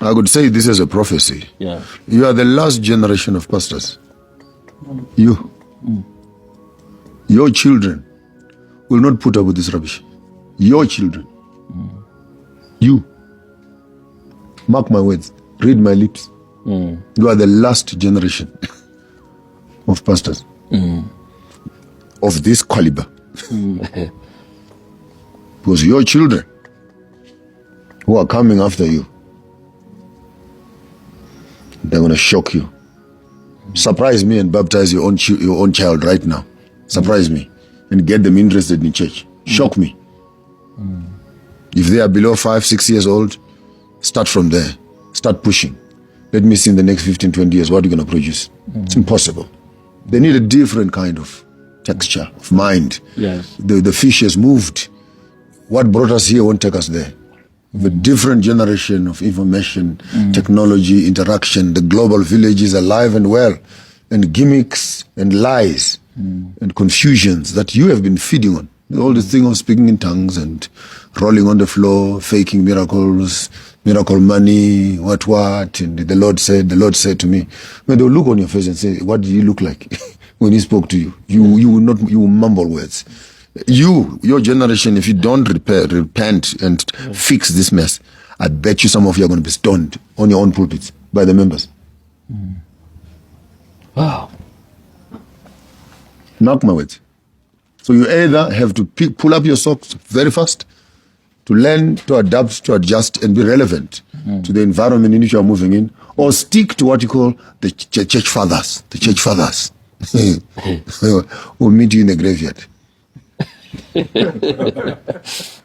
I could say this as a prophecy. Yeah. You are the last generation of pastors. You. Your children will not put up with this rubbish. Your children. You. Mark my words. Read my lips. You are the last generation of pastors of this caliber. Because your children who are coming after you, they're going to shock you. Surprise me and baptize your own child right now. Surprise me and get them interested in church. Shock me. If they are below 5, 6 years old, start from there. Start pushing. Let me see in the next 15, 20 years what you're going to produce. It's impossible. They need a different kind of texture of mind. Yes. The fish has moved. What brought us here won't take us there. The different generation of information, technology, interaction, the global village is alive and well, and gimmicks and lies and confusions that you have been feeding on. All the thing of speaking in tongues and rolling on the floor, faking miracles, miracle money, what, and the Lord said to me. When they'll look on your face and say, what do you look like when he spoke to you? You will mumble words. Your generation, if you don't repent and fix this mess, I bet you some of you are going to be stoned on your own pulpits by the members. Wow. Mark my words. So you either have to pull up your socks very fast to learn, to adapt, to adjust, and be relevant to the environment in which you are moving in, or stick to what you call the church fathers. The church fathers will meet you in the graveyard.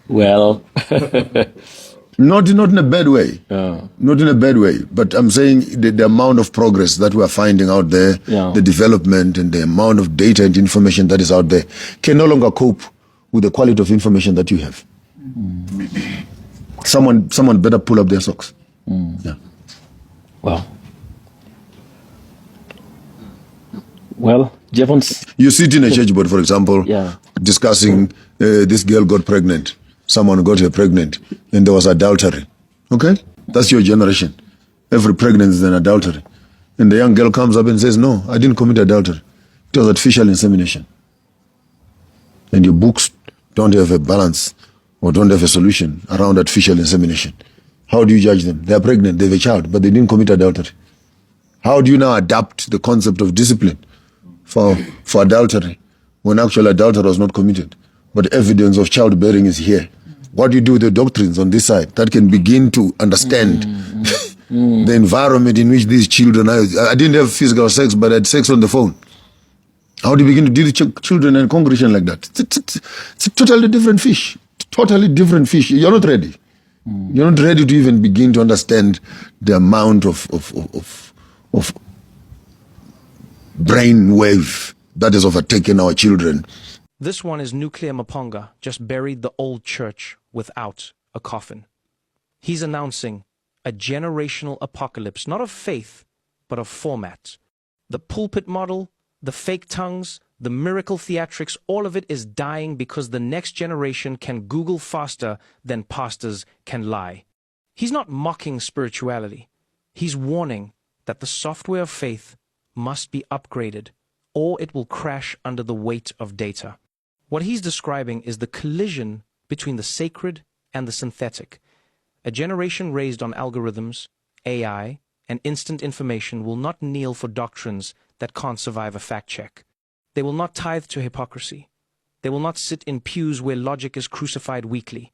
Well, not in a bad way. Not in a bad way. But I'm saying the amount of progress that we are finding out there, the development and the amount of data and information that is out there can no longer cope with the quality of information that you have. Someone better pull up their socks. Yeah. Well, Jevons. You sit in a church board, for example, discussing this girl got pregnant, someone got her pregnant, and there was adultery. Okay? That's your generation. Every pregnancy is an adultery. And the young girl comes up and says, no, I didn't commit adultery. It was artificial insemination. And your books don't have a balance or don't have a solution around artificial insemination. How do you judge them? They are pregnant, they have a child, but they didn't commit adultery. How do you now adapt the concept of discipline for adultery when actual adultery was not committed, but evidence of childbearing is here? What do you do with the doctrines on this side that can begin to understand the environment in which these children are? I didn't have physical sex, but I had sex on the phone. How do you begin to deal with children and congregation like that? It's a totally different fish. Totally different fish. You're not ready. You're not ready to even begin to understand the amount of brain wave that is overtaking our children. This one is Nuclear Maponga, just buried the old church without a coffin. He's announcing a generational apocalypse, not of faith, but of format. The pulpit model, the fake tongues, the miracle theatrics, all of it is dying because the next generation can Google faster than pastors can lie. He's not mocking spirituality. He's warning that the software of faith must be upgraded, or it will crash under the weight of data. What he's describing is the collision between the sacred and the synthetic. A generation raised on algorithms, AI, and instant information will not kneel for doctrines that can't survive a fact check. They will not tithe to hypocrisy. They will not sit in pews where logic is crucified weekly.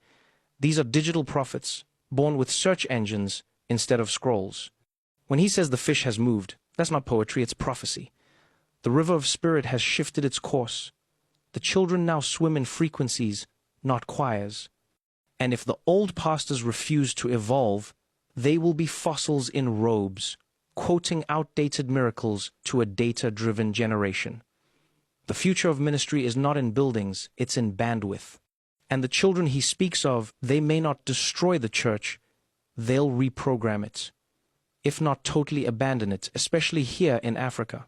These are digital prophets, born with search engines instead of scrolls. When he says the fish has moved, that's not poetry, it's prophecy. The river of spirit has shifted its course. The children now swim in frequencies, not choirs. And if the old pastors refuse to evolve, they will be fossils in robes, quoting outdated miracles to a data-driven generation. The future of ministry is not in buildings, it's in bandwidth. And the children he speaks of, they may not destroy the church, they'll reprogram it, if not totally abandon it, especially here in Africa.